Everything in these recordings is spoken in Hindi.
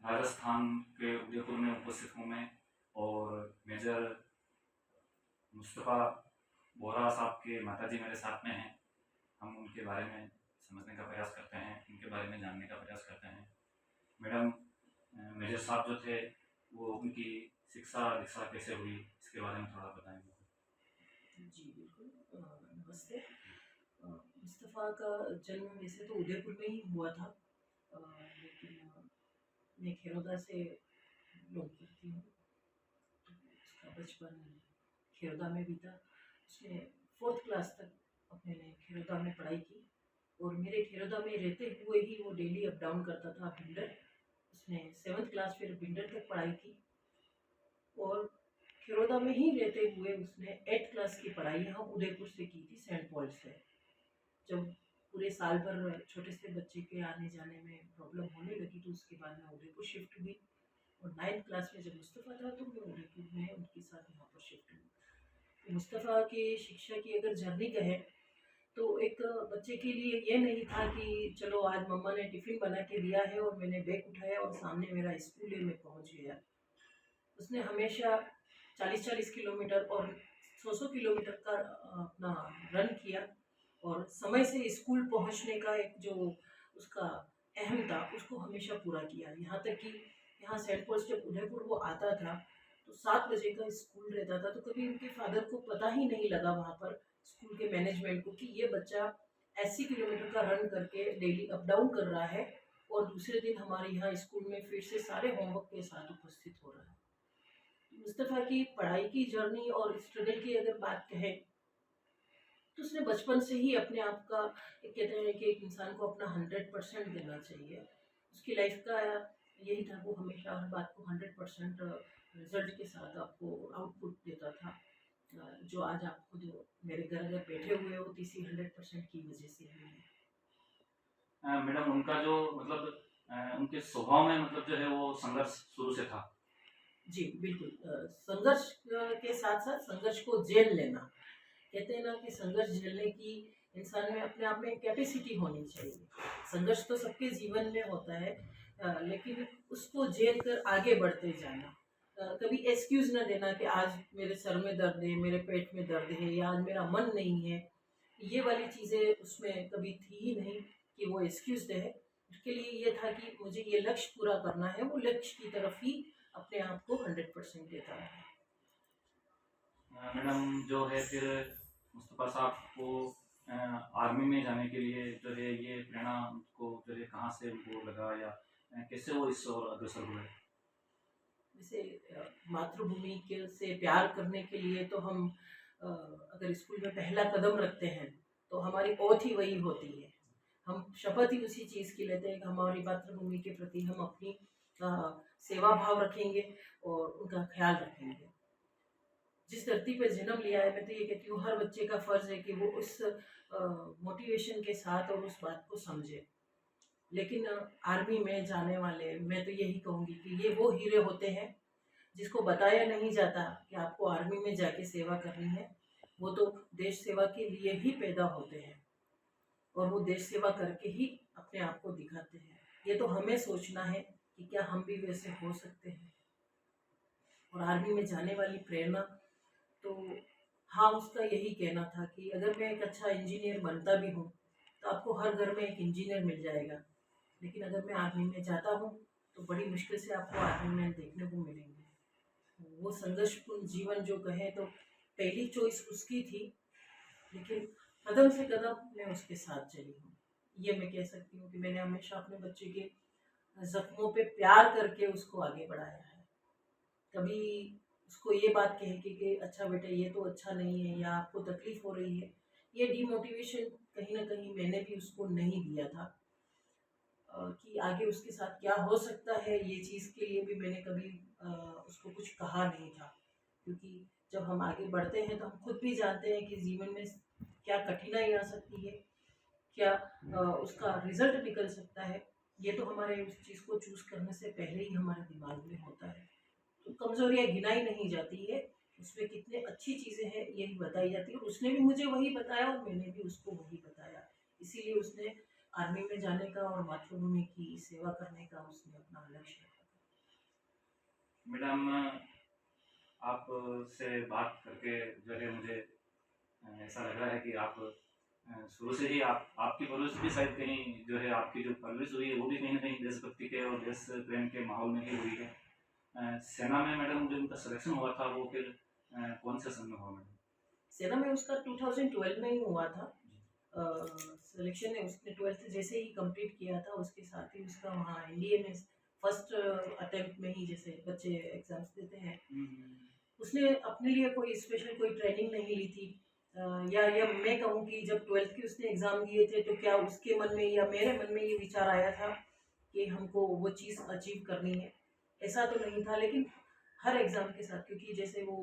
राजस्थान के उदयपुर में उपस्थित हूँ मैं। और मेजर मुस्तफ़ा बोरा साहब के माताजी मेरे साथ में हैं। हम उनके बारे में समझने का प्रयास करते हैं, उनके बारे में जानने का प्रयास करते हैं। मैडम, मेजर साहब जो थे वो उनकी शिक्षा दीक्षा कैसे हुई, इसके बारे में थोड़ा बताएंगे? जी बिल्कुल। नमस्ते। मुस्तफ़ा का जन्म वैसे तो उदयपुर में ही हुआ था, लेकिन मैं खेरौदा से बिलोंग करती हूँ। उसका बचपन खेरौदा में बीता। उसने 4th क्लास तक अपने खेरौदा में पढ़ाई की और मेरे खेरौदा में रहते हुए ही वो डेली अप डाउन करता था भिंडर। उसने 7th क्लास फिर भिंडर तक पढ़ाई की और खेरौदा में ही रहते हुए उसने 8th क्लास की पढ़ाई यहाँ उदयपुर से की थी, सेंट पॉल से। जब पूरे साल भर छोटे से बच्चे के आने जाने में प्रॉब्लम होने लगी तो उसके बाद मैं उदयपुर शिफ्ट हुई और 9th क्लास में जब मुस्तफ़ा था तो मैं उदयपुर में उनके साथ यहाँ पर शिफ्ट हुई। तो मुस्तफ़ा की शिक्षा की अगर जर्नी कहें तो एक बच्चे के लिए ये नहीं था कि चलो आज मम्मा ने टिफ़िन बना के दिया है और मैंने बैग उठाया और सामने मेरा स्कूल है, मैं पहुँच गया। उसने हमेशा 40-40 किलोमीटर और 100-100 किलोमीटर का अपना रन किया और समय से स्कूल पहुंचने का एक जो उसका अहम था उसको हमेशा पूरा किया। यहाँ तक कि यहाँ सेंट पॉल्स जब उदयपुर वो आता था तो 7 बजे का स्कूल रहता था, तो कभी उनके फादर को पता ही नहीं लगा वहाँ पर स्कूल के मैनेजमेंट को कि ये बच्चा 80 किलोमीटर का रन करके डेली अप डाउन कर रहा है और दूसरे दिन हमारे यहाँ स्कूल में फिर से सारे होमवर्क के साथ उपस्थित हो रहा है। मुस्तफ़ा की पढ़ाई की जर्नी और स्ट्रगल की अगर बात कहें तो उसने बचपन से ही अपने आप का एक कहते हैं कि एक इंसान को अपना 100% देना चाहिए। उसकी लाइफ का यही था, वो हमेशा हर बात को 100% रिजल्ट के साथ आपको आउटपुट देता था। जो आज आप खुद मेरे घर अगर बैठे हुए हो तो इसी 100% की वजह से ही है। मैडम, उनका जो मतलब उनके स्वभाव में मतलब जो है वो संघर्ष शुरू से था। जी बिल्कुल। संघर्ष के साथ साथ संघर्ष को झेल लेना, कहते हैं ना कि संघर्ष झेलने की इंसान में अपने आप में कैपेसिटी होनी चाहिए। संघर्ष तो सबके जीवन में होता है, लेकिन उसको झेल कर आगे बढ़ते जाना। कभी एक्सक्यूज ना देना कि आज मेरे सर में दर्द है, मेरे पेट में दर्द है या आज मेरा मन नहीं है। ये वाली चीज़ें उसमें कभी थी ही नहीं कि वो एक्सक्यूज दे। उसके लिए ये था कि मुझे ये लक्ष्य पूरा करना है, वो लक्ष्य की तरफ ही अपने आप को 100% देता है। मैडम, जो है फिर मुस्तफ़ा साहब को आर्मी में जाने के लिए जो है ये प्रेरणा उनको जो है कहाँ से उनको लगा, या कैसे वो इस ओर अग्रसर हुए? जैसे मातृभूमि के से प्यार करने के लिए तो हम अगर स्कूल में पहला कदम रखते हैं तो हमारी ओथ ही वही होती है। हम शपथ ही उसी चीज़ की लेते हैं कि हमारी मातृभूमि के प्रति हम अपनी अ, सेवा भाव रखेंगे और उनका ख्याल रखेंगे। जिस धरती पे जन्म लिया है, मैं तो ये कहती हूँ हर बच्चे का फर्ज है कि वो उस मोटिवेशन के साथ और उस बात को समझे। लेकिन आर्मी में जाने वाले, मैं तो यही कहूँगी कि ये वो हीरे होते हैं जिसको बताया नहीं जाता कि आपको आर्मी में जाके सेवा करनी है। वो तो देश सेवा के लिए ही पैदा होते हैं और वो देश सेवा करके ही अपने आप को दिखाते हैं। ये तो हमें सोचना है कि क्या हम भी वैसे हो सकते हैं। और आर्मी में जाने वाली प्रेरणा तो हाँ, उसका यही कहना था कि अगर मैं एक अच्छा इंजीनियर बनता भी हूँ तो आपको हर घर में एक इंजीनियर मिल जाएगा, लेकिन अगर मैं आर्मी में जाता हूँ तो बड़ी मुश्किल से आपको आर्मी में देखने को मिलेंगे। वो संघर्षपूर्ण जीवन जो कहे तो पहली चॉइस उसकी थी, लेकिन कदम से कदम मैं उसके साथ चली हूँ। ये मैं कह सकती हूँ कि मैंने हमेशा अपने बच्चे के जख्मों पे प्यार करके उसको आगे बढ़ाया है। कभी उसको ये बात कह के कि अच्छा बेटा ये तो अच्छा नहीं है या आपको तकलीफ हो रही है, ये डिमोटिवेशन कहीं ना कहीं मैंने भी उसको नहीं दिया था। कि आगे उसके साथ क्या हो सकता है ये चीज़ के लिए भी मैंने कभी उसको कुछ कहा नहीं था। क्योंकि जब हम आगे बढ़ते हैं तो हम खुद भी जानते हैं कि जीवन में क्या कठिनाई आ सकती है, क्या उसका रिजल्ट निकल सकता है। ये तो हमारे उस चीज़ को चूज करने से पहले ही हमारे दिमाग में होता है। तो कमजोरियाँ गिनाई नहीं जाती है, उसमें कितने अच्छी चीज़ें हैं यही बताई जाती है। और उसने भी मुझे वही बताया और मैंने भी उसको वही बताया। इसीलिए उसने आर्मी में जाने का और मातृभूमि की सेवा करने का उसने अपना लक्ष्य रखा। मैडम, आप से बात करके जो है मुझे ऐसा लग रहा है कि आप शुरू से ही आपकी परवरिश भी शायद कहीं जो है आपकी जो परवरिश हुई है वो भी कहीं ना कहीं देशभक्ति के और देश प्रेम के माहौल में ही हुई है। सेना में मैडम जो उनका सिलेक्शन हुआ था वो फिर कौन से सन में हुआ मैडम? सेना में उसका 2012 में ही हुआ था सिलेक्शन है। उसने 12th जैसे ही कंप्लीट किया था उसके साथ ही उसका वहाँ एनडीए में फर्स्ट अटेम्प्ट में ही जैसे बच्चे एग्जाम्स देते हैं, उसने अपने लिए कोई स्पेशल कोई ट्रेनिंग नहीं ली थी। या मैं कहूँ कि जब 12th की उसने एग्ज़ाम दिए थे तो क्या उसके मन में या मेरे मन में ये विचार आया था कि हमको वो चीज़ अचीव करनी है, ऐसा तो नहीं था। लेकिन हर एग्ज़ाम के साथ, क्योंकि जैसे वो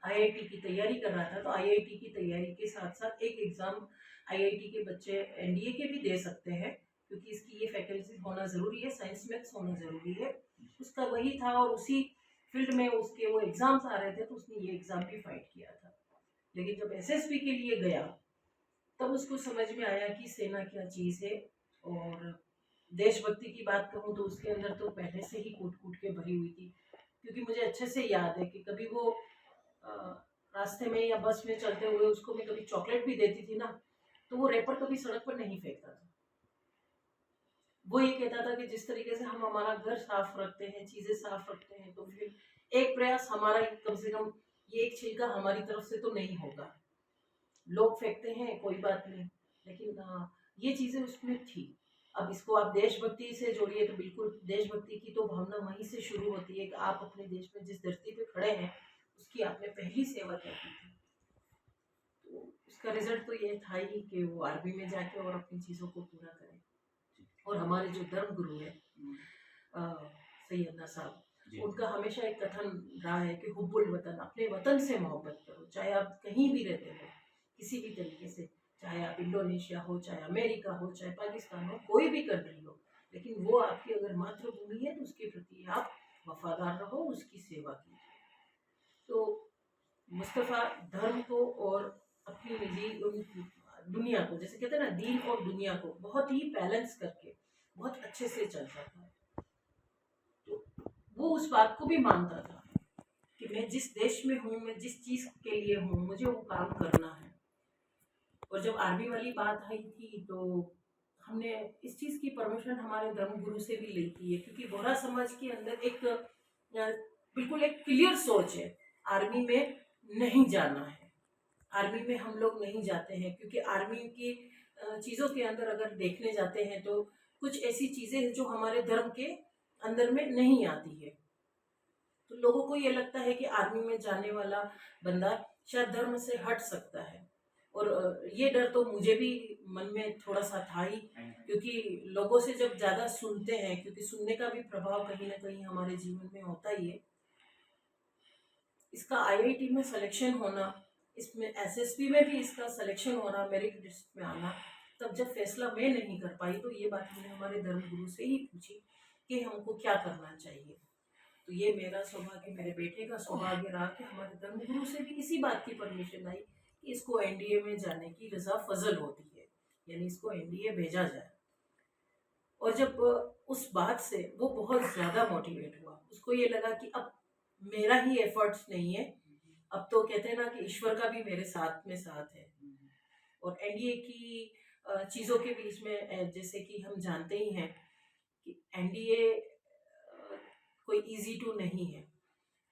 आईआईटी की तैयारी कर रहा था तो आईआईटी की तैयारी के साथ साथ एक एग्ज़ाम आईआईटी के बच्चे एनडीए के भी दे सकते हैं, क्योंकि इसकी ये फैकल्टी होना ज़रूरी है, साइंस मैथ्स होना ज़रूरी है। उसका वही था और उसी फील्ड में उसके वो एग्ज़ाम्स आ रहे थे तो उसने ये एग्ज़ाम भी फाइट किया था। लेकिन जब एसएसबी के लिए गया तब उसको समझ में आया कि सेना क्या चीज़ है। और देशभक्ति की बात कहूँ तो उसके अंदर तो पहले से ही कूट कूट के भरी हुई थी, क्योंकि मुझे अच्छे से याद है कि कभी वो रास्ते में या बस में चलते हुए उसको मैं कभी चॉकलेट भी देती थी ना, तो वो रैपर कभी सड़क पर नहीं फेंकता था। वो ये कहता था कि जिस तरीके से हम हमारा घर साफ रखते हैं, चीज़ें साफ रखते हैं, तो फिर एक प्रयास हमारा कम से कम ये एक छिलका हमारी तरफ से तो नहीं होगा। लोग फेंकते हैं कोई बात नहीं, लेकिन ये चीज़ें उसमें थी। अब इसको आप देशभक्ति से जोड़िए तो बिल्कुल देशभक्ति की तो भावना वहीं से शुरू होती है कि आप अपने देश में जिस धरती पे खड़े हैं उसकी आपने पहली सेवा क्या की थी। तो उसका रिजल्ट तो ये था ही कि वो आर्मी में जाके और अपनी चीज़ों को पूरा करें। और हमारे जो धर्म गुरु है सैयदना साहब, उनका हमेशा एक कथन रहा है कि हुब्बुल वतन, अपने वतन से मोहब्बत करो, चाहे आप कहीं भी रहते हो, किसी भी तरीके से, चाहे आप इंडोनेशिया हो, चाहे अमेरिका हो, चाहे पाकिस्तान हो, कोई भी कंट्री हो, लेकिन वो आपकी अगर मातृभूमि है तो उसके प्रति आप वफादार रहो, उसकी सेवा कीजिए। तो मुस्तफ़ा धर्म को और अपनी निजी दुनिया को, जैसे कहते हैं ना, दीन और दुनिया को बहुत ही बैलेंस करके बहुत अच्छे से चलता था। तो वो उस बात को भी मानता था कि मैं जिस देश में हूँ, मैं जिस चीज़ के लिए हूँ, मुझे वो काम करना है। और जब आर्मी वाली बात आई थी तो हमने इस चीज़ की परमिशन हमारे धर्म गुरु से भी ली थी, क्योंकि बोहरा समाज के अंदर एक बिल्कुल एक क्लियर सोच है, आर्मी में नहीं जाना है, आर्मी में हम लोग नहीं जाते हैं, क्योंकि आर्मी की चीज़ों के अंदर अगर देखने जाते हैं तो कुछ ऐसी चीज़ें हैं जो हमारे धर्म के अंदर में नहीं आती है। तो लोगों को ये लगता है कि आर्मी में जाने वाला बंदा शायद धर्म से हट सकता है। और ये डर तो मुझे भी मन में थोड़ा सा था ही, क्योंकि लोगों से जब ज़्यादा सुनते हैं, क्योंकि सुनने का भी प्रभाव कहीं ना कहीं हमारे जीवन में होता ही है। इसका आईआईटी में सिलेक्शन होना, इसमें एसएसबी में भी इसका सिलेक्शन होना, मेरिट लिस्ट में आना, तब जब फैसला मैं नहीं कर पाई तो ये बात मैंने हमारे धर्मगुरु से ही पूछी कि हमको क्या करना चाहिए। तो ये मेरा सौभाग्य, मेरे बेटे का सौभाग्य रहा कि हमारे धर्मगुरु से भी इसी बात की परमिशन आई कि इसको एनडीए में जाने की रजा फजल होती है, यानी इसको एनडीए भेजा जाए। और जब उस बात से वो बहुत ज़्यादा मोटिवेट हुआ, उसको ये लगा कि अब मेरा ही एफर्ट्स नहीं है, अब तो कहते हैं ना कि ईश्वर का भी मेरे साथ में साथ है। और एनडीए की चीज़ों के बीच में जैसे कि हम जानते ही हैं कि एनडीए कोई इजी टू नहीं है।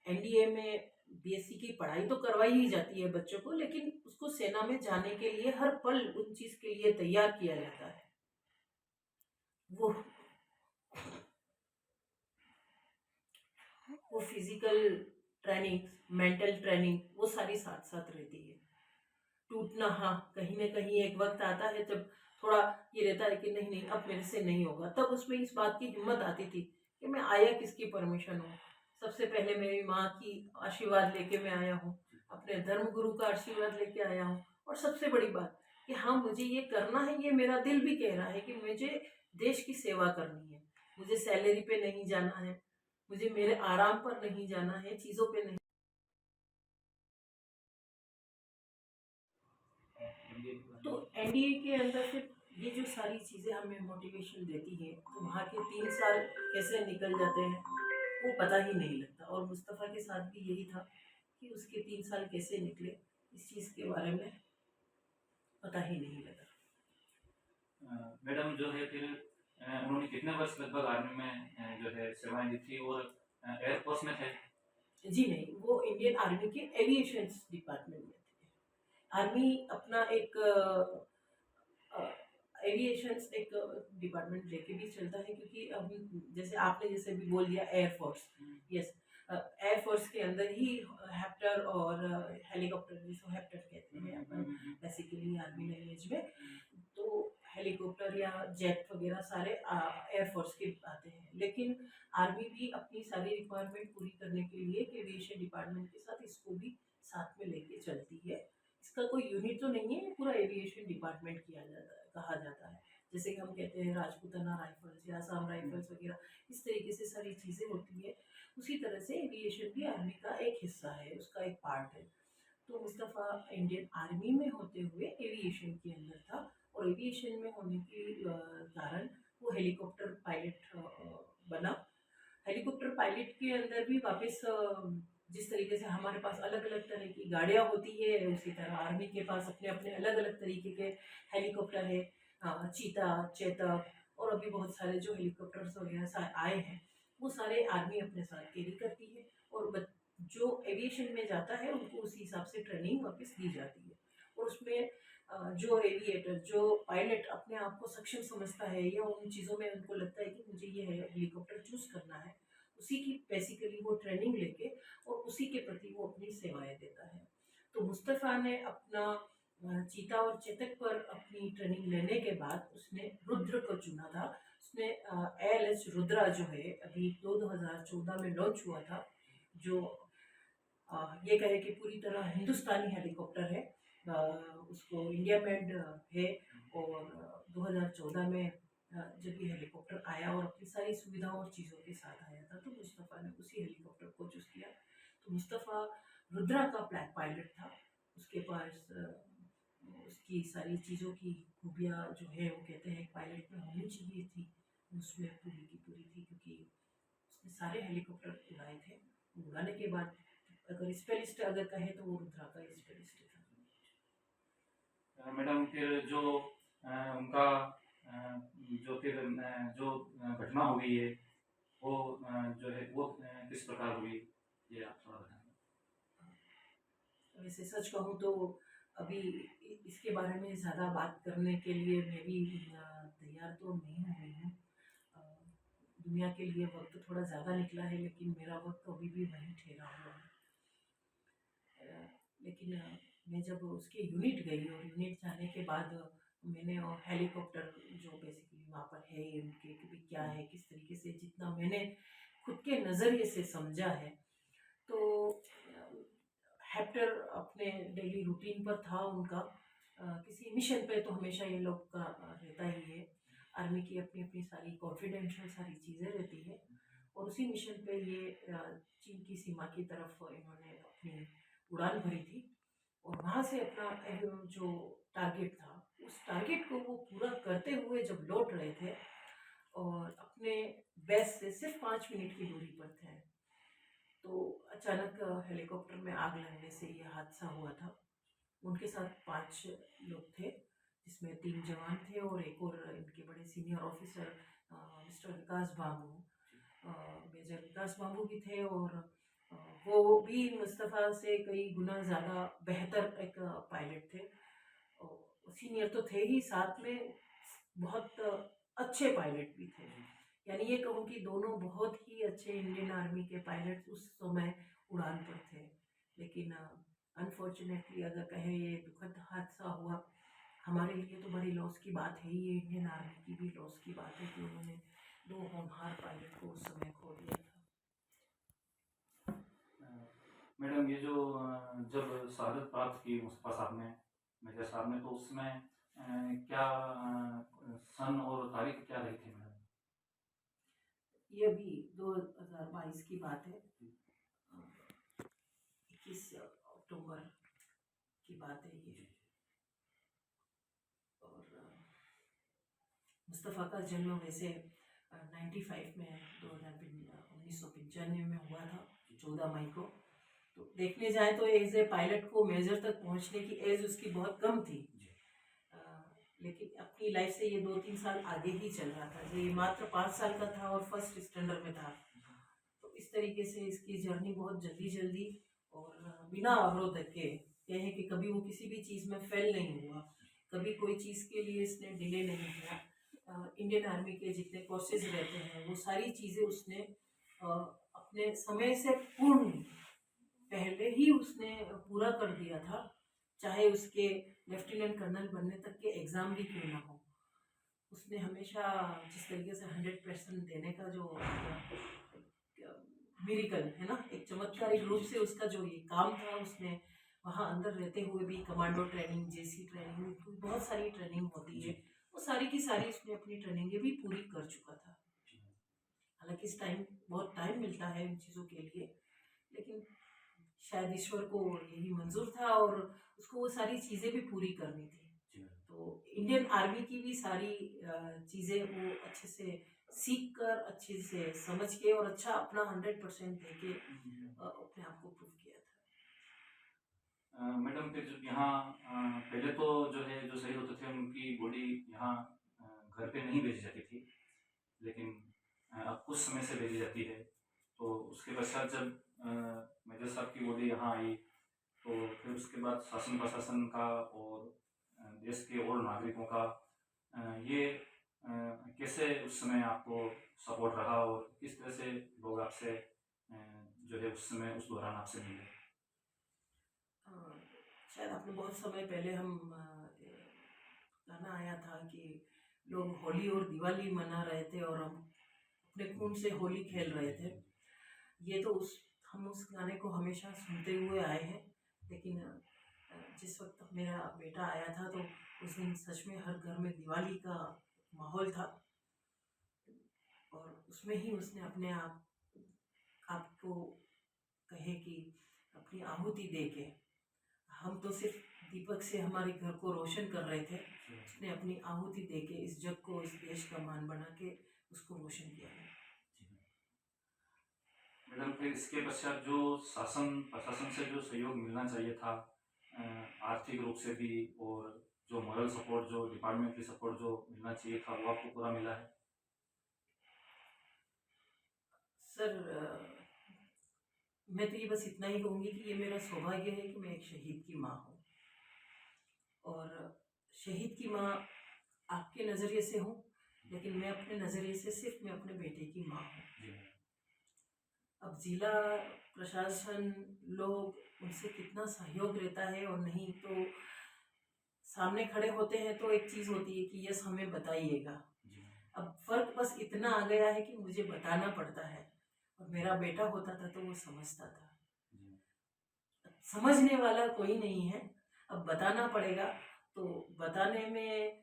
एनडीए में बीएससी की पढ़ाई तो करवाई ही जाती है बच्चों को, लेकिन उसको सेना में जाने के लिए हर पल उन चीज़ के लिए तैयार किया जाता है। वो फिजिकल ट्रेनिंग, मेंटल ट्रेनिंग, वो सारी साथ साथ रहती है। टूटना, हाँ, कहीं ना कहीं एक वक्त आता है जब थोड़ा ये रहता है कि नहीं नहीं अब मेरे से नहीं होगा, तब उसमें इस बात की हिम्मत आती थी कि मैं आया किसकी परमिशन हूँ। सबसे पहले मेरी माँ की आशीर्वाद लेके मैं आया हूँ, अपने धर्म गुरु का आशीर्वाद लेके आया हूँ, और सबसे बड़ी बात कि हाँ मुझे ये करना है, ये मेरा दिल भी कह रहा है कि मुझे देश की सेवा करनी है, मुझे सैलरी पे नहीं जाना है, मुझे मेरे आराम पर नहीं जाना है, चीज़ों पे नहीं। तो एनडीए के अंदर फिर ये जो सारी चीज़ें हमें मोटिवेशन देती हैं, तो वहाँ के 3 साल कैसे निकल जाते हैं वो पता ही नहीं लगता। और मुस्तफ़ा के साथ भी यही था कि उसके 3 साल कैसे निकले इस चीज़ के बारे में पता ही नहीं लगा। मैडम जो है फिर उन्होंने कितने वर्ष लगभग आर्मी में जो है सेवाएं दी थी और एयरफोर्स में थे? जी नहीं, वो इंडियन आर्मी के एविएशन डिपार्टमेंट में थे। आर्मी अपना एक एविएशन एक डिपार्टमेंट लेके भी चलता है, क्योंकि अभी जैसे आपने जैसे भी बोल दिया एयरफोर्स, यस, एयरफोर्स के अंदर ही हेप्टर और हेलीकॉप्टर, जिसको हेप्टर कहते हैं अपन बेसिकली आर्मी लैंग्वेज में, तो हेलीकॉप्टर या जेट वगैरह सारे एयरफोर्स के आते हैं। लेकिन आर्मी भी अपनी सारी रिक्वायरमेंट पूरी करने के लिए एविएशन डिपार्टमेंट के साथ इसको भी साथ में लेके चलती है। इसका कोई यूनिट तो नहीं है, पूरा एविएशन डिपार्टमेंट किया जाता है, कहा जाता है। जैसे कि हम कहते हैं राजपूताना राइफल्स या असम राइफल्स वगैरह, इस तरीके से सारी चीज़ें होती है। उसी तरह से एविएशन भी आर्मी का एक हिस्सा है, उसका एक पार्ट है। तो मुस्तफ़ा इंडियन आर्मी में होते हुए एविएशन के अंदर था, और एविएशन में होने के कारण वो हेलीकॉप्टर पायलट बना। हेलीकॉप्टर पायलट के अंदर भी वापस जिस तरीके से हमारे पास अलग अलग तरह की गाड़ियाँ होती है, उसी तरह आर्मी के पास अपने अपने अलग अलग तरीके के हेलीकॉप्टर है। चीता, चेतक, और अभी बहुत सारे जो हेलीकॉप्टर्स वगैरह आए हैं, वो सारे आर्मी अपने साथ कैरी करती है। और जो एविएशन में जाता है उनको उसी हिसाब से ट्रेनिंग वापस दी जाती है। और उसमें जो एविएटर, जो पायलट अपने आप को सक्षम समझता है या उन चीज़ों में उनको लगता है कि मुझे ये हेलीकॉप्टर चूज करना है, उसी की बेसिकली वो ट्रेनिंग लेके और उसी के प्रति वो अपनी सेवाएं देता है। तो मुस्तफ़ा ने अपना चीता और चेतक पर अपनी ट्रेनिंग लेने के बाद उसने रुद्र को चुना था। उसने ALH रुद्रा जो है अभी 2014 में लॉन्च हुआ था, जो ये कहे कि पूरी तरह हिंदुस्तानी हेलीकॉप्टर है। उसको इंडिया मेड है। और 2014 में जब ये हेलीकॉप्टर आया और अपनी सारी सुविधाओं और चीज़ों के साथ आया था, तो मुस्तफ़ा ने उसी हेलीकॉप्टर को चूज़ किया। तो मुस्तफ़ा रुद्रा का पायलट था। उसके पास उसकी सारी चीज़ों की खूबियाँ जो है वो कहते हैं पायलट में होनी चाहिए थी, उसमें पूरी की पूरी थी, क्योंकि उसने सारे हेलीकॉप्टर उड़ाए थे। उड़ाने के बाद अगर स्पेलिस्ट अगर कहे तो वो रुद्रा का स्पेलिस्ट था। मैडम फिर जो उनका जो फिर जो घटना हुई है वो जो है वो किस प्रकार हुई, ये आप थोड़ा बताएं। वैसे सच कहूँ तो अभी इसके बारे में ज़्यादा बात करने के लिए मैं भी तैयार तो नहीं हुई हूँ। अ, दुनिया के लिए वक्त थोड़ा ज़्यादा निकला है, लेकिन मेरा वक्त अभी भी वहीं ठहरा हुआ है। लेकिन मैं जब उसके यूनिट गई और यूनिट जाने के बाद मैंने हेलीकॉप्टर जो बेसिकली वहाँ पर है उनके कि भी क्या है किस तरीके से, जितना मैंने खुद के नज़रिए से समझा है, तो हेक्टर अपने डेली रूटीन पर था उनका। किसी मिशन पे तो हमेशा ये लोग का रहता ही है। आर्मी की अपनी अपनी सारी कॉन्फिडेंशियल सारी चीज़ें रहती है, और उसी मिशन पे ये चीन की सीमा की तरफ इन्होंने अपनी उड़ान भरी थी। और वहाँ से अपना जो टारगेट था, उस टारगेट को वो पूरा करते हुए जब लौट रहे थे और अपने बेस से सिर्फ 5 मिनट की दूरी पर थे, तो अचानक हेलीकॉप्टर में आग लगने से ये हादसा हुआ था। उनके साथ 5 लोग थे, जिसमें 3 जवान थे और एक और इनके बड़े सीनियर ऑफिसर मिस्टर विकास बाबू, मेजर विकास बाबू भी थे। और वो भी मुस्तफ़ा से कई गुना ज़्यादा बेहतर एक पायलट थे। सीनियर तो थे ही, साथ में बहुत अच्छे पायलट भी थे। यानी ये कहूँ कि दोनों बहुत ही अच्छे इंडियन आर्मी के पायलट उस समय उड़ान पर थे। लेकिन अनफॉर्चुनेटली अगर कहें ये दुखद हादसा हुआ, हमारे लिए तो बड़ी लॉस की बात है। ये इंडियन आर्मी की भी लॉस की बात है कि उन्होंने 2 होनहार पायलट को उस समय खो दिया था। मैडम ये जो जब शहादत प्राप्त की मुस्तफ़ा साहब ने, मेजर साहब ने, तो उसमें क्या सन और तारीख क्या रही थी मैडम? ये भी 2022 की बात है। 21 अक्टूबर की बात है ये। और मुस्तफ़ा का जन्म वैसे 95 में 2019 1995 में हुआ था, 14 मई को। तो देखने जाए तो एज ए पायलट को मेजर तक पहुंचने की एज उसकी बहुत कम थी, लेकिन अपनी लाइफ से ये 2-3 साल आगे ही चल रहा था। ये मात्र 5 साल का था और फर्स्ट स्टैंडर्ड में था। तो इस तरीके से इसकी जर्नी बहुत जल्दी जल्दी और बिना अवरोध के, कहें कि कभी वो किसी भी चीज़ में फेल नहीं हुआ, कभी कोई चीज़ के लिए इसने डिले नहीं किया। इंडियन आर्मी के जितने कोर्सेज रहते हैं वो सारी चीज़ें उसने अपने समय से पूर्ण पहले ही उसने पूरा कर दिया था, चाहे उसके लेफ्टिनेंट कर्नल बनने तक के एग्ज़ाम भी क्यों ना हो। उसने हमेशा जिस तरीके से 100% देने का जो मिरेकल है ना, एक चमत्कारिक रूप से उसका जो ये काम था, उसने वहाँ अंदर रहते हुए भी कमांडो ट्रेनिंग, जेसी ट्रेनिंग, बहुत सारी ट्रेनिंग होती है, वो सारी की सारी उसने अपनी ट्रेनिंगें भी पूरी कर चुका था। हालांकि इस टाइम बहुत टाइम मिलता है इन चीज़ों के लिए, लेकिन शायद ईश्वर को यही मंजूर था और उसको वो सारी चीज़ें भी पूरी करनी थी। तो इंडियन आर्मी की भी सारी चीज़ें वो अच्छे से सीख कर, अच्छे से समझ के और अच्छा अपना 100% दे के अपने आप को प्रूव किया था। मैडम, फिर जब यहाँ पहले तो जो है जो शहीद होते थे उनकी बॉडी यहाँ घर पे नहीं भेजी जाती थी, लेकिन अब कुछ समय से भेजी जाती है। तो उसके पश्चात जब मेजर साहब की बॉडी यहाँ आई, तो फिर उसके बाद शासन प्रशासन का और देश के और नागरिकों का ये कैसे उस समय आपको सपोर्ट रहा और किस तरह से लोग आपसे जो है उस समय उस दौरान आपसे मिले? शायद आपने बहुत समय पहले हम गाना आया था कि लोग होली और दिवाली मना रहे थे और हम अपने खून से होली खेल रहे थे। ये तो हम उस गाने को हमेशा सुनते हुए आए हैं, लेकिन जिस वक्त मेरा बेटा आया था तो उस दिन सच में हर घर में दिवाली का माहौल था और उसमें ही उसने अपने आपको कहे कि अपनी आहुति दे के, हम तो सिर्फ दीपक से हमारे घर को रोशन कर रहे थे, उसने अपनी आहुति दे के इस जग को, इस देश का मान बना के उसको रोशन किया है। मैडम, फिर इसके पश्चात जो शासन प्रशासन से जो सहयोग मिलना चाहिए था, आर्थिक रूप से भी, और जो मॉरल सपोर्ट, जो डिपार्टमेंटली सपोर्ट जो मिलना चाहिए था, वो आपको पूरा मिला है? सर, मैं तो ये बस इतना ही कहूँगी कि ये मेरा सौभाग्य है कि मैं एक शहीद की माँ हूँ, और शहीद की माँ आपके नज़रिए से हूँ, लेकिन मैं अपने नज़रिए से सिर्फ मैं अपने बेटे की माँ हूँ। अब जिला प्रशासन, लोग, उनसे कितना सहयोग रहता है और नहीं, तो सामने खड़े होते हैं तो एक चीज़ होती है कि यस हमें बताइएगा। अब फर्क बस इतना आ गया है कि मुझे बताना पड़ता है, और मेरा बेटा होता था तो वो समझता था। समझने वाला कोई नहीं है, अब बताना पड़ेगा। तो बताने में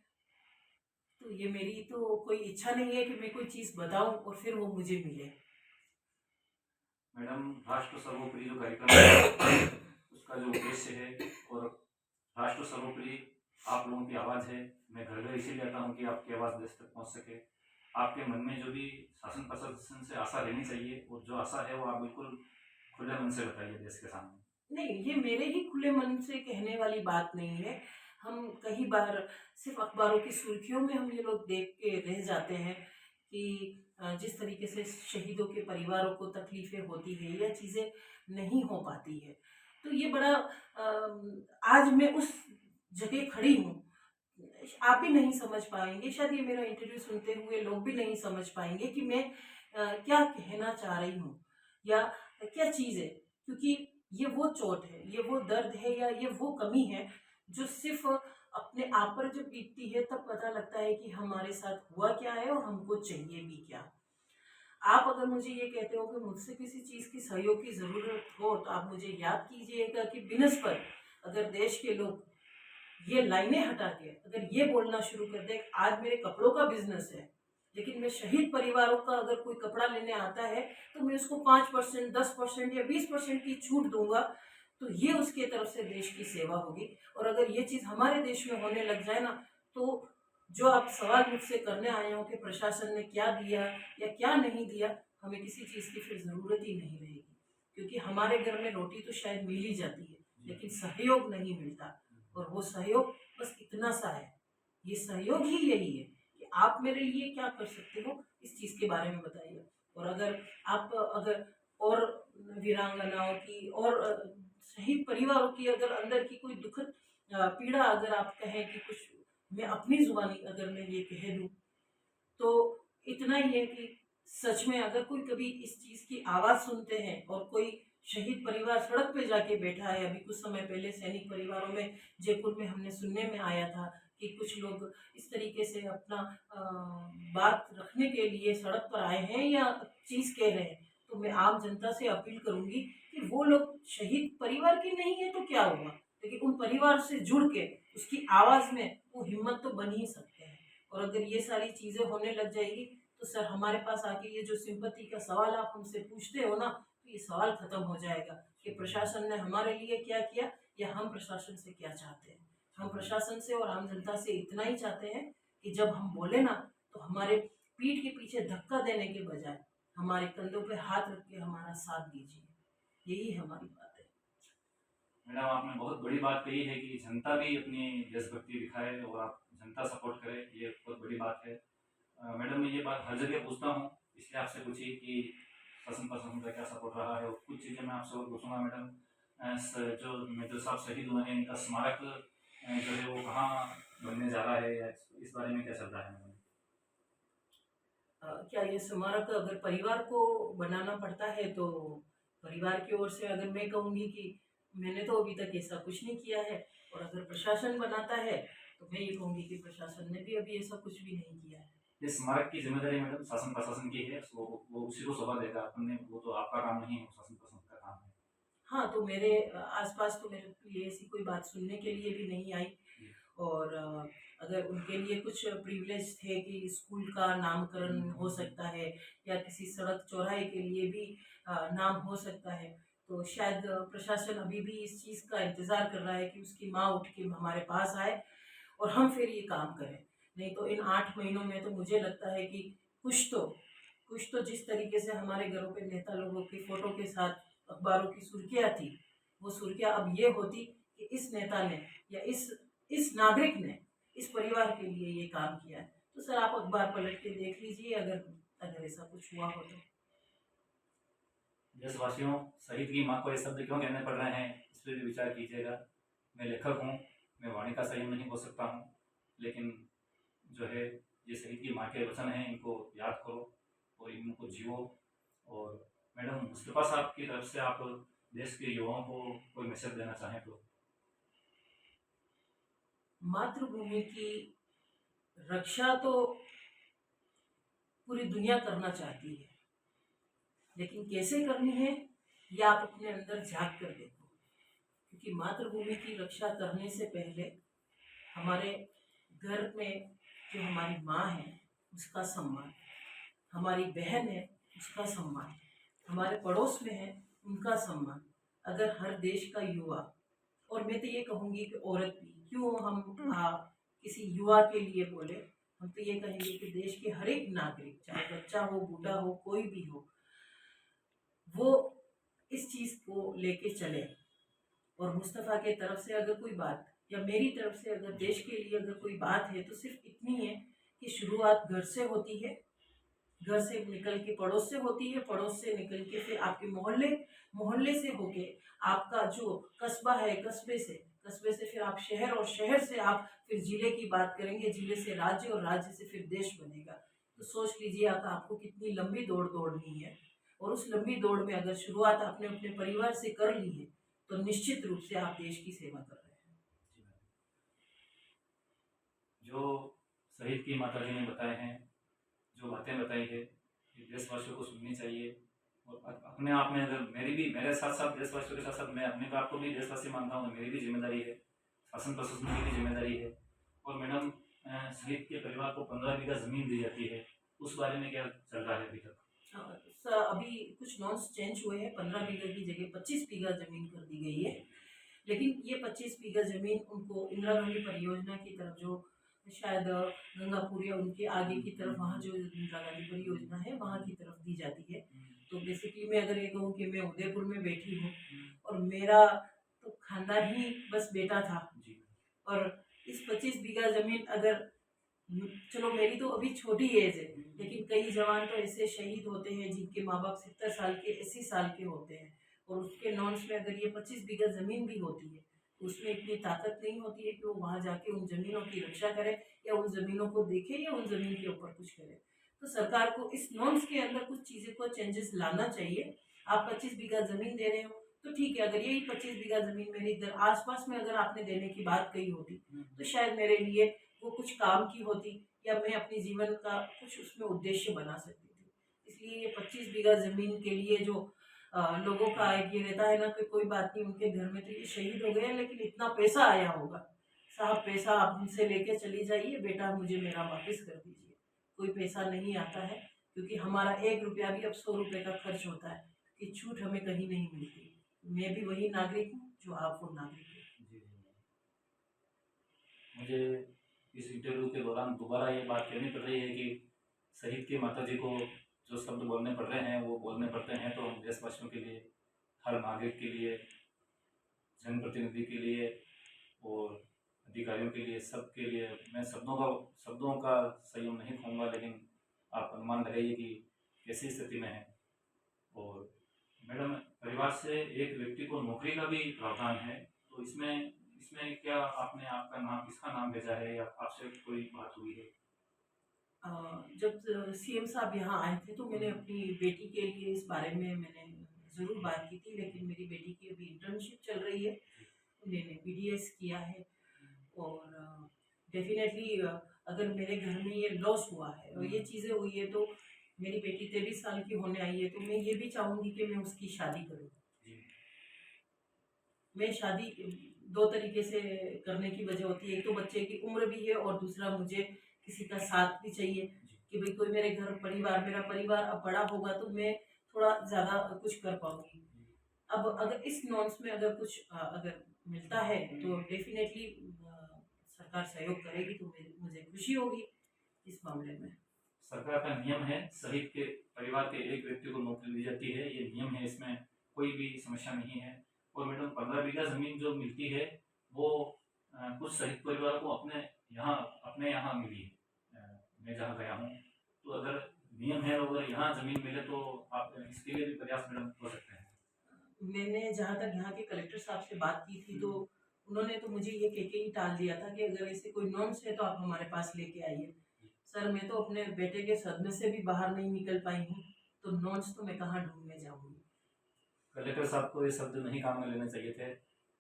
तो ये मेरी तो कोई इच्छा नहीं है कि मैं कोई चीज़ बताऊं और फिर वो मुझे मिले। मैडम, राष्ट्र सर्वोपरि जो कार्यक्रम है उसका जो उद्देश्य है, और राष्ट्र सर्वोपरि आप लोगों की आवाज़ है, मैं घर घर इसीलिए आता हूँ कि आपकी आवाज़ देश तक पहुँच सके। आपके मन में जो भी शासन प्रशासन से आशा रहनी चाहिए, और जो आशा है वो आप बिल्कुल खुले मन से बताइए देश के सामने। नहीं, ये मेरे ही खुले मन से कहने वाली बात नहीं है। हम कई बार सिर्फ अखबारों की सुर्खियों में हम ये लोग देख के रह जाते हैं कि जिस तरीके से शहीदों के परिवारों को तकलीफ़ें होती है या चीज़ें नहीं हो पाती है, तो ये बड़ा आज मैं उस जगह खड़ी हूँ, आप भी नहीं समझ पाएंगे, शायद ये मेरा इंटरव्यू सुनते हुए लोग भी नहीं समझ पाएंगे कि मैं क्या कहना चाह रही हूँ या क्या चीज़ है, क्योंकि ये वो चोट है, ये वो दर्द है, या ये वो कमी है जो सिर्फ अपने आप पर जब बीतती है तब पता लगता है कि हमारे साथ हुआ क्या है और हमको चाहिए भी क्या। आप अगर मुझे ये कहते हो कि मुझसे किसी चीज़ की सहयोग की ज़रूरत हो, तो आप मुझे याद कीजिएगा कि बिनस्पत अगर देश के लोग ये लाइनें हटा के अगर ये बोलना शुरू कर दे, आज मेरे कपड़ों का बिजनेस है, लेकिन मैं शहीद परिवारों का अगर कोई कपड़ा लेने आता है तो मैं उसको 5%, 10% या 20% की छूट दूंगा, तो ये उसके तरफ से देश की सेवा होगी। और अगर ये चीज़ हमारे देश में होने लग जाए ना, तो जो आप सवाल मुझसे करने आए हो कि प्रशासन ने क्या दिया या क्या नहीं दिया, हमें किसी चीज़ की फिर ज़रूरत ही नहीं रहेगी, क्योंकि हमारे घर में रोटी तो शायद मिल ही जाती है, लेकिन सहयोग नहीं मिलता। और वो सहयोग बस इतना सा है, ये सहयोग ही यही है कि आप मेरे लिए क्या कर सकते हो, इस चीज़ के बारे में बताइए। और अगर और वीरांगनाओं की और शहीद परिवारों की अगर अंदर की कोई दुखद पीड़ा अगर आप कहें कि कुछ मैं अपनी जुबानी अगर मैं ये कह दूं, तो इतना ही है कि सच में अगर कोई कभी इस चीज़ की आवाज़ सुनते हैं और कोई शहीद परिवार सड़क पे जाके बैठा है। अभी कुछ समय पहले सैनिक परिवारों में जयपुर में हमने सुनने में आया था कि कुछ लोग इस तरीके से अपना बात रखने के लिए सड़क पर आए हैं या चीज़ कह रहे हैं। तो मैं आम जनता से अपील करूंगी कि वो लोग शहीद परिवार के नहीं है तो क्या हुआ, लेकिन उन परिवार से जुड़ के उसकी आवाज़ में वो हिम्मत तो बन ही सकते हैं। और अगर ये सारी चीज़ें होने लग जाएगी तो सर हमारे पास आके ये जो सिंपत्ति का सवाल आप हमसे पूछते हो ना, तो ये सवाल खत्म हो जाएगा कि प्रशासन ने हमारे लिए क्या किया या हम प्रशासन से क्या चाहते हैं। हम प्रशासन से और आम जनता से इतना ही चाहते हैं कि जब हम बोले ना, तो हमारे पीठ के पीछे धक्का देने के बजाय हमारे कंधों पे हाथ रख के हमारा साथ दीजिए, यही हमारी बात है। मैडम, आपने बहुत बड़ी बात कही है कि जनता भी अपनी देशभक्ति दिखाए और आप जनता सपोर्ट करे, ये बहुत बड़ी बात है। मैडम, मैं ये बात हर जगह पूछता हूँ, इसलिए आपसे पूछी कि शासन प्रशासन का क्या सपोर्ट रहा है। और कुछ चीज़ें मैं आपसे और पूछूंगा मैडम। जो मेजर साहब शहीद हुए हैं, इनका स्मारक जो है वो कहाँ बनने जा रहा है, या इस बारे में क्या चल रहा है मैडम? क्या ये स्मारक अगर परिवार को बनाना पड़ता है तो परिवार की ओर से अगर मैं कहूँगी कि मैंने तो अभी तक ऐसा कुछ नहीं किया है, और अगर प्रशासन बनाता है तो मैं ये कहूँगी कि प्रशासन ने भी अभी ऐसा कुछ भी नहीं किया है। ये स्मारक की जिम्मेदारी मैडम शासन प्रशासन की है, वो उसी को शोभा देगा। अपने वो तो आपका काम नहीं है, वो शासन प्रशासन का काम है। हाँ, तो मेरे आसपास तो मेरे लिए ऐसी कोई बात सुनने के लिए भी नहीं आई। और अगर उनके लिए कुछ प्रिविलेज थे कि स्कूल का नामकरण हो सकता है या किसी सड़क चौराहे के लिए भी नाम हो सकता है, तो शायद प्रशासन अभी भी इस चीज़ का इंतज़ार कर रहा है कि उसकी माँ उठ के हमारे पास आए और हम फिर ये काम करें। नहीं तो इन 8 महीनों में तो मुझे लगता है कि कुछ तो जिस तरीके से हमारे घरों पे नेता लोगों की फ़ोटो के साथ अखबारों की सुर्खियाँ थी, वो सुर्खियाँ अब ये होती कि इस नेता ने या इस नागरिक ने इस परिवार के लिए ये काम किया है। तो सर आप अखबार पलट के देख लीजिए अगर ऐसा कुछ हुआ हो तो। देशवासियों, शहीद की माँ को ये शब्द क्यों कहने पड़ रहे हैं, इस पर भी विचार कीजिएगा। मैं लेखक हूँ, मैं वाणी का संयम नहीं बोल सकता हूँ, लेकिन जो है ये शहीद की माँ के वचन हैं, इनको याद करो और इनको जियो। और मैडम, मुस्तफ़ा साहब की तरफ से आप देश के युवाओं को कोई मैसेज देना चाहें तो? मातृभूमि की रक्षा तो पूरी दुनिया करना चाहती है, लेकिन कैसे करनी है ये आप अपने अंदर झांक कर देखो। क्योंकि मातृभूमि की रक्षा करने से पहले हमारे घर में जो हमारी माँ है उसका सम्मान, हमारी बहन है उसका सम्मान, हमारे पड़ोस में है उनका सम्मान। अगर हर देश का युवा, और मैं तो ये कहूँगी कि औरत भी, क्यों हम किसी युवा के लिए बोले, हम तो ये कहेंगे कि देश के हर एक नागरिक, चाहे बच्चा हो बूढ़ा हो कोई भी हो, वो इस चीज़ को लेके चले। और मुस्तफ़ा के तरफ से अगर कोई बात या मेरी तरफ से अगर देश के लिए अगर कोई बात है तो सिर्फ इतनी है कि शुरुआत घर से होती है, घर से निकल के पड़ोस से होती है, पड़ोस से निकल के फिर आपके मोहल्ले, मोहल्ले से होके आपका जो कस्बा है, कस्बे से फिर आप शहर, और शहर से आप फिर जिले की बात करेंगे, जिले से राज्य, और राज्य से फिर देश बनेगा। तो सोच लीजिए आपको कितनी लंबी दौड़ दौड़नी है। और उस लंबी दौड़ में अगर शुरुआत आपने अपने परिवार से कर ली है तो निश्चित रूप से आप देश की सेवा कर रहे हैं। जो शहीद की माता जी ने बताए हैं, जो बातें बताई है, ये देशवासियों को सुननी चाहिए। और अपने आप में अगर मेरे साथ साथ देशवासियों के साथ साथ मैं अपने आप को भी देशवासी मानता हूँ, मेरी भी जिम्मेदारी है, शासन प्रशासन की भी जिम्मेदारी है। और मैडम, शहीद के परिवार को 15 बीघा जमीन दी जाती है, उस बारे में क्या चल रहा है अभी तक? सर अभी कुछ नॉर्म्स चेंज हुए हैं, 15 बीघा की जगह 25 बीघा जमीन कर दी गई है। लेकिन ये 25 बीघा जमीन उनको इंदिरा गांधी परियोजना की तरफ, जो शायद गंगापुर या उनके आगे की तरफ, वहाँ जो इंदिरा गांधी परियोजना है वहाँ की तरफ दी जाती है। मैं अगर ये कहूँ कि मैं उदयपुर में बैठी हूँ और मेरा तो खानदान ही बस बेटा था, जी और इस 25 बीघा जमीन अगर चलो मेरी तो अभी छोटी एज है, लेकिन कई जवान तो ऐसे शहीद होते हैं जिनके माँ बाप 70 साल के 80 साल के होते हैं, और उसके नॉन्स में अगर ये 25 बीघा जमीन भी होती है तो उसमें इतनी ताकत नहीं होती है कि वो वहाँ जाके उन जमीनों की रक्षा करे या उन जमीनों को देखे या उन जमीन के ऊपर कुछ करे। तो सरकार को इस नॉर्म्स के अंदर कुछ चीज़ें को चेंजेस लाना चाहिए। आप 25 बीघा जमीन दे रहे हो तो ठीक है, अगर यही 25 बीघा जमीन मेरे इधर आसपास में अगर आपने देने की बात कही होती तो शायद मेरे लिए वो कुछ काम की होती, या मैं अपने जीवन का कुछ उसमें उद्देश्य बना सकती थी। इसलिए ये 25 बीघा जमीन के लिए जो लोगों का एक ये रहता है ना कि कोई बात नहीं, उनके घर में तो ये शहीद हो गए हैं लेकिन इतना पैसा आया होगा, साहब पैसा आप हमसे लेके चली जाइए, बेटा मुझे मेरा वापस कर दीजिए। कोई पैसा नहीं आता है, क्योंकि हमारा 1 रुपया भी अब 100 रुपये का खर्च होता है कि छूट हमें कहीं नहीं मिलती। मैं भी वही नागरिक हूँ जो आप वो नागरिक है। जी। मुझे इस इंटरव्यू के दौरान दोबारा ये बात कहनी पड़ रही है कि शहीद की माता जी को जो शब्द बोलने पड़ रहे हैं वो बोलने पड़ते हैं, तो हम देशवासियों के लिए, हर नागरिक के लिए, जनप्रतिनिधि के लिए और अधिकारियों के लिए, सबके लिए मैं शब्दों का संयम नहीं खोऊंगा, लेकिन आप अनुमान लगाइए कि कैसी स्थिति में है। और मैडम, परिवार से एक व्यक्ति को नौकरी का भी प्रावधान है, तो इसमें इसमें क्या आपने आपका नाम, किसका नाम भेजा है या आपसे कोई बात हुई है? जब सीएम साहब यहाँ आए थे तो मैंने अपनी बेटी के लिए इस बारे में मैंने ज़रूर बात की थी, लेकिन मेरी बेटी की अभी इंटर्नशिप चल रही है, मैंने बीडीएस किया है, और डेफिनेटली अगर मेरे घर में ये लॉस हुआ है और ये चीज़ें हुई है तो मेरी बेटी 23 साल की होने आई है, तो मैं ये भी चाहूँगी कि मैं उसकी शादी करूँ। मैं शादी दो तरीके से करने की वजह होती है, एक तो बच्चे की उम्र भी है और दूसरा मुझे किसी का साथ भी चाहिए कि भाई कोई मेरे घर परिवार, मेरा परिवार अब बड़ा होगा तो मैं थोड़ा ज़्यादा कुछ कर पाऊँगी। अब अगर इस नॉर्म्स में अगर कुछ अगर मिलता है तो डेफिनेटली सरकार सहयोग करेगी, तो मुझे खुशी होगी इस मामले में। सरकार का नियम है, शहीद के परिवार के एक व्यक्ति को नौकरी दी जाती है, ये नियम है, इसमें कोई भी समस्या नहीं है। और मैडम, 15 बीघा जमीन जो मिलती है वो कुछ शहीद परिवारों को अपने यहाँ मिली है। मैं जहाँ गया हूँ, तो अगर नियम है, अगर यहाँ जमीन मिले तो आप इसके लिए भी प्रयास मैडम कर सकते हैं। मैंने जहाँ तक यहाँ के कलेक्टर साहब से बात की थी तो उन्होंने तो मुझे ये कह के ही टाल दिया था कि अगर ऐसे कोई नॉर्म्स है तो आप हमारे पास लेके आइए। सर, मैं तो अपने बेटे के सदमे से भी बाहर नहीं निकल पाई हूँ, तो नॉर्म्स तो मैं कहाँ ढूंढने जाऊँगी। कलेक्टर साहब को ये शब्द नहीं काम में लेने चाहिए थे।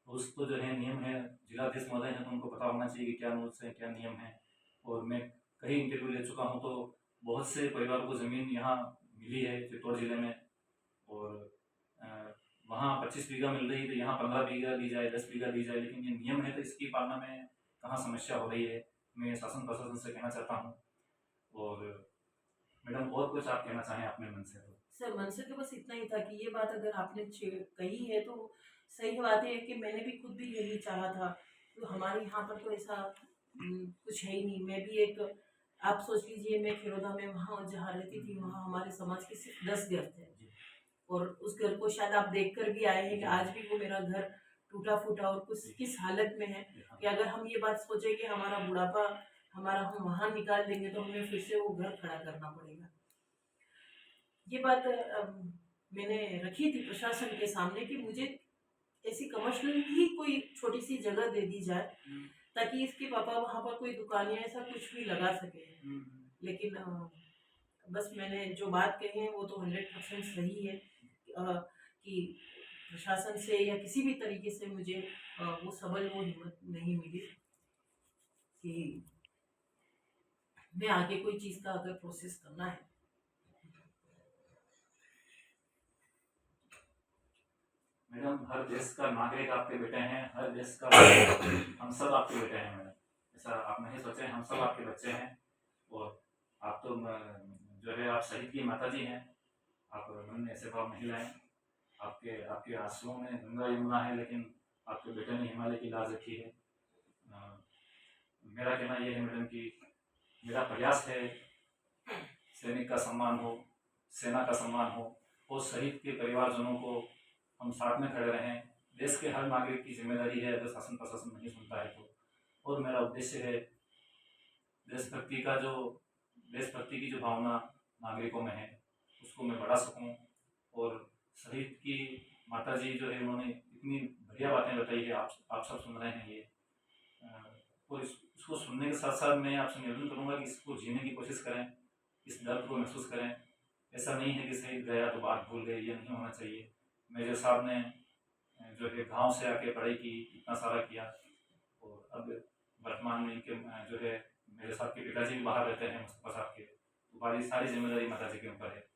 उस तो जो है नियम है, जिलाधीश महोदय हैं तो उनको पता होना चाहिए कि क्या रूल्स है, क्या नियम है। और मैं कई इंटरव्यू ले चुका हूँ, तो बहुत से परिवारों को ज़मीन यहाँ मिली है चित्तौड़ जिले में, और वहाँ 25 बीघा मिल रही है तो यहाँ 15 बीघा दी जाए, 10 बीघा दी जाए, लेकिन ये नियम है तो इसकी पालना में कहाँ समस्या हो रही है, मैं शासन प्रशासन से कहना चाहता हूँ। और मैडम, और कुछ आप कहना चाहें अपने मन से तो? सर, मन से तो बस इतना ही था कि ये बात अगर आपने कही है तो सही बात है कि मैंने भी खुद भी यही चाहा था। तो हमारे यहाँ पर तो ऐसा कुछ है ही नहीं। मैं भी एक, आप सोच लीजिए, मैं खिरोदा में वहाँ जहाँ रहती थी वहाँ हमारे समाज के सिर्फ 10 घर थे, और उस घर को शायद आप देख कर भी आए हैं कि आज भी वो मेरा घर टूटा फूटा और कुछ किस हालत में है कि अगर हम ये बात सोचें कि हमारा बुढ़ापा हमारा हम वहाँ निकाल देंगे तो हमें फिर से वो घर खड़ा करना पड़ेगा। ये बात मैंने रखी थी प्रशासन के सामने कि मुझे ऐसी कमर्शियल ही कोई छोटी सी जगह दे दी जाए ताकि इसके पापा वहाँ पर कोई दुकान या ऐसा कुछ भी लगा सके। लेकिन बस मैंने जो बात कही है वो तो 100% सही है कि प्रशासन से या किसी भी तरीके से मुझे वो हिम्मत नहीं मिली कि मैं आगे कोई चीज़ का अगर प्रोसेस करना है। मैडम, हर देश का नागरिक आपके बेटे हैं, हर देश का हम सब आपके बेटे हैं मैडम, ऐसा आप नहीं सोचें, हम सब आपके बच्चे हैं। और आप तो जो है, आप शहीद की माता जी हैं, आप मन में ऐसे भाव नहीं लाएं। आपके आंसुओं में गंगा यमुना है, लेकिन आपके बेटे ने हिमालय की लाज रखी है। मेरा कहना यह है मैडम कि मेरा प्रयास है सैनिक का सम्मान हो, सेना का सम्मान हो, और शहीद के परिवारजनों को हम साथ में खड़े रहें। देश के हर नागरिक की जिम्मेदारी है, अगर शासन प्रशासन नहीं सुनता है तो। और मेरा उद्देश्य है देशभक्ति की जो भावना नागरिकों में है उसको मैं बढ़ा सकूं। और शहीद की माता जी जो है उन्होंने इतनी बढ़िया बातें बताई है, आप सब सुन रहे हैं ये। और इसको सुनने के साथ साथ मैं आपसे निवेदन करूंगा कि इसको जीने की कोशिश करें, इस दर्द को महसूस करें। ऐसा नहीं है कि शहीद गया तो बात भूल गए, ये नहीं होना चाहिए। मेजर साहब ने जो है गांव से आके पढ़ाई की, इतना सारा किया, और अब वर्तमान में इनके जो है मेरे साथ के पिताजी भी बाहर रहते हैं, मुस्तफा साहब के, तो बाकी सारी जिम्मेदारी माता जी के ऊपर है।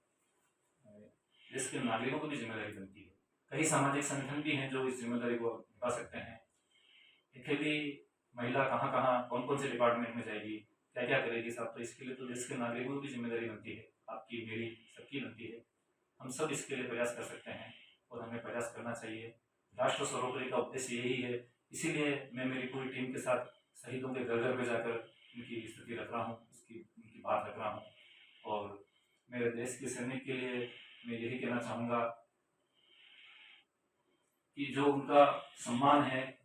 देश के नागरिकों को भी जिम्मेदारी बनती है। कई सामाजिक संगठन भी हैं जो इस जिम्मेदारी को निभा सकते हैं। अकेली महिला कहाँ कहाँ कौन कौन से डिपार्टमेंट में जाएगी, क्या क्या करेगी साहब, तो इसके लिए तो देश के नागरिकों की जिम्मेदारी बनती है, आपकी मेरी सबकी बनती है। हम सब इसके लिए प्रयास कर सकते हैं और हमें प्रयास करना चाहिए। राष्ट्र सर्वोपरि का उद्देश्य यही है, इसीलिए मैं मेरी पूरी टीम के साथ शहीदों के घर घर में जाकर उनकी स्थिति रख रहा हूँ, उनकी बात रख रहा हूँ। और मेरे देश के सैनिक के लिए मैं यही कहना चाहूँगा कि जो उनका सम्मान है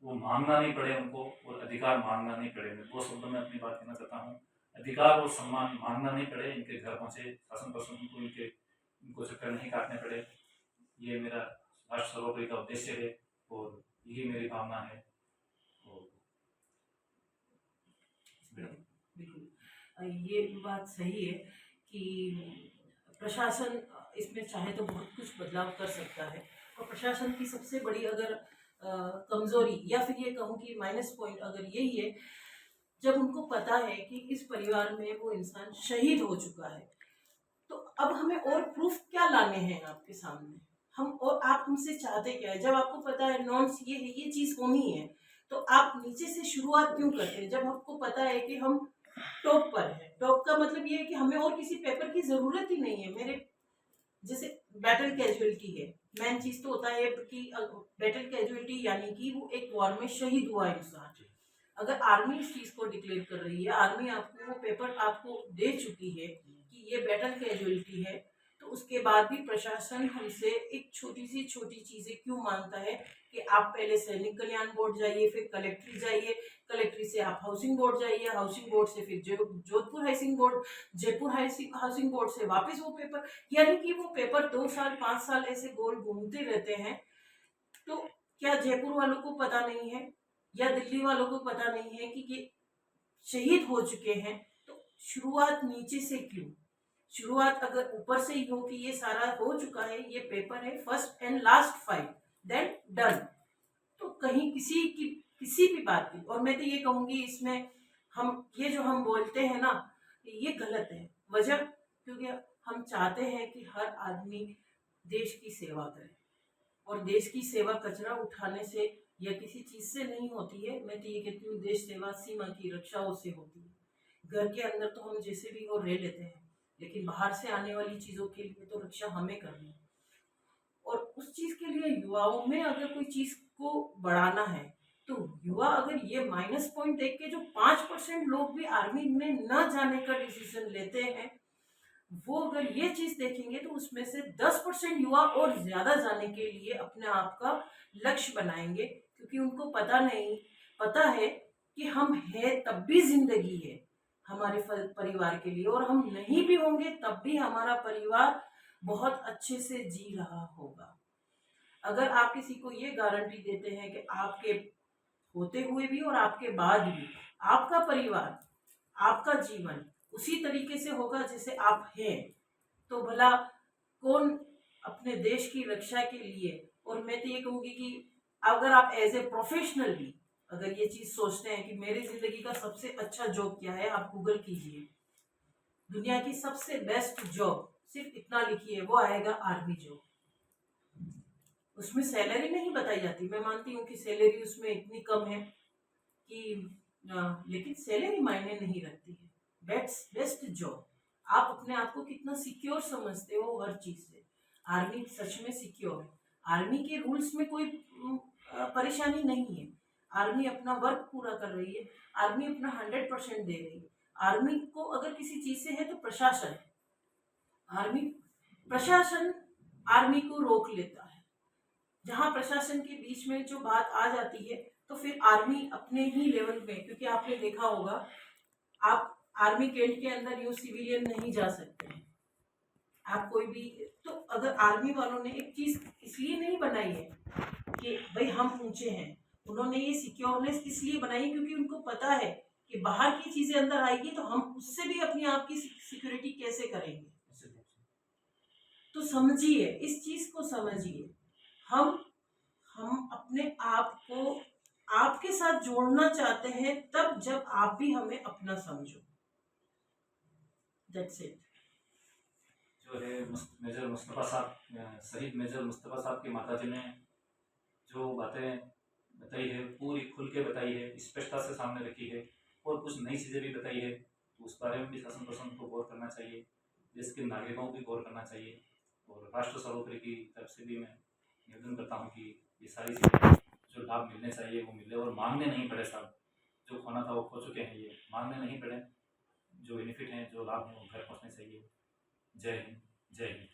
वो मांगना नहीं पड़े उनको, और अधिकार मांगना नहीं पड़े। मैं दो शब्दों में अपनी बात कहना चाहता हूँ, अधिकार और सम्मान मांगना नहीं पड़े, इनके घर पहुँचे शासन प्रशासन को, इनको चक्कर नहीं काटने पड़े। ये मेरा राष्ट्र सर्वोपरि का उद्देश्य है और यही मेरी भावना है। बिल्कुल, ये बात सही है कि प्रशासन इसमें चाहे तो बहुत कुछ बदलाव कर सकता है। और प्रशासन की सबसे बड़ी अगर कमजोरी या फिर ये कहूँ कि माइनस पॉइंट अगर यही है, जब उनको पता है कि इस परिवार में वो इंसान शहीद हो चुका है, तो अब हमें और प्रूफ क्या लाने हैं आपके सामने, हम और आप हमसे चाहते क्या है। जब आपको पता है नॉर्म्स ये है, ये चीज होनी है, तो आप नीचे से शुरुआत क्यों करते हैं। जब आपको पता है कि हम टॉप पर है, टॉप का मतलब ये है कि हमें और किसी पेपर की जरूरत ही नहीं है। मेरे जैसे बैटल कैजुअलिटी है, मेन चीज तो होता है कि बैटल कैजुअलिटी यानी कि वो एक वॉर में शहीद हुआ इंसान। अगर आर्मी इस चीज को डिक्लेयर कर रही है, आर्मी आपको वो पेपर आपको दे चुकी है कि ये बैटल कैजुअलिटी है, तो उसके बाद भी प्रशासन हमसे एक छोटी चीजें क्यों मांगता है कि आप पहले सैनिक कल्याण बोर्ड जाइए, फिर कलेक्ट्री जाइए, कलेक्ट्री से आप हाउसिंग बोर्ड जाइए, हाउसिंग बोर्ड से फिर Jodhpur housing board, Jaipur housing board से वापस वो पेपर, यानी कि वो पेपर 2 साल 5 साल ऐसे गोल घूमते रहते हैं। तो क्या जयपुर वालों को पता नहीं है या दिल्ली वालों को पता नहीं है कि ये शहीद हो चुके हैं। तो शुरुआत नीचे से क्यों, शुरुआत अगर ऊपर से ही हो कि ये सारा हो चुका है, ये पेपर है, first and last file, then done, तो कहीं किसी भी बात की। और मैं तो ये कहूंगी इसमें हम बोलते हैं ना, ये गलत है। वजह क्योंकि हम चाहते हैं कि हर आदमी देश की सेवा करे, और देश की सेवा कचरा उठाने से या किसी चीज से नहीं होती है। मैं तो ये कहती हूँ देश सेवा सीमा की रक्षाओं से होती है। घर के अंदर तो हम जैसे भी हो रह लेते हैं, लेकिन बाहर से आने वाली चीजों के लिए तो रक्षा हमें करनी है। और उस चीज के लिए युवाओं में अगर कोई चीज को बढ़ाना है, तो युवा अगर ये माइनस पॉइंट देख के जो 5% लोग भी आर्मी में न जाने का डिसीजन लेते हैं, वो अगर ये चीज देखेंगे तो उसमें से 10% युवा और ज्यादा जाने के लिए अपने आप का लक्ष्य बनाएंगे, क्योंकि उनको पता है कि हम है तब भी जिंदगी है हमारे परिवार के लिए, और हम नहीं भी होंगे तब भी हमारा परिवार बहुत अच्छे से जी रहा होगा। अगर आप किसी को ये गारंटी देते हैं कि आपके होते हुए भी और आपके बाद भी आपका परिवार, आपका जीवन उसी तरीके से होगा जैसे आप हैं, तो भला कौन अपने देश की रक्षा के लिए। और मैं तो ये कहूँगी कि अगर आप एज ए प्रोफेशनल भी अगर ये चीज सोचते हैं कि मेरी जिंदगी का सबसे अच्छा जॉब क्या है, आप गूगल कीजिए, दुनिया की सबसे बेस्ट जॉब सिर्फ इतना लिखिए, वो आएगा आर्मी जॉब। उसमें सैलरी नहीं बताई जाती, मैं मानती हूँ कि सैलरी उसमें इतनी कम है कि लेकिन सैलरी मायने नहीं रखती है। बेस्ट जॉब, आप अपने आप को कितना सिक्योर समझते हो हर चीज से। आर्मी सच में सिक्योर है, आर्मी के रूल्स में कोई परेशानी नहीं है, आर्मी अपना वर्क पूरा कर रही है, आर्मी अपना 100% दे रही है। आर्मी को अगर किसी चीज से है तो प्रशासन है, आर्मी प्रशासन आर्मी को रोक लेता है। जहां प्रशासन के बीच में जो बात आ जाती है तो फिर आर्मी अपने ही लेवल पे, क्योंकि आपने देखा होगा आप आर्मी कैंट के अंदर यू सिविलियन नहीं जा सकते हैं, आप कोई भी। तो अगर आर्मी वालों ने एक चीज इसलिए नहीं बनाई है कि भाई हम ऊंचे हैं, उन्होंने ये सिक्योरनेस इसलिए बनाई क्योंकि उनको पता है कि बाहर की चीजें अंदर आएगी तो हम उससे भी अपनी आप की सिक्योरिटी कैसे करेंगे। तो समझिए, इस चीज को समझिए, हम अपने आप को आपके साथ जोड़ना चाहते हैं तब जब आप भी हमें अपना समझो। That's it. जो है मेजर मुस्तफ़ा साहब, शहीद मेजर मुस्तफ़ा साहब की माता जी ने जो बातें बताई है पूरी खुल के बताई है, स्पष्टता से सामने रखी है और कुछ नई चीज़ें भी बताई है, तो उस बारे में भी शासन प्रशासन को गौर करना चाहिए, देश के नागरिकों को भी गौर करना चाहिए। और राष्ट्र सर्वोपरि की तरफ से भी मैं निवेदन करता हूँ कि ये सारी चीज़ें जो लाभ मिलने चाहिए वो मिले और मांगने नहीं पड़े साहब। जो खोना था वो खो चुके हैं, ये मांगने नहीं पड़े, जो बेनिफिट हैं जो लाभ हैं वो घर पहुँचने चाहिए। जय हिंद, जय हिंद।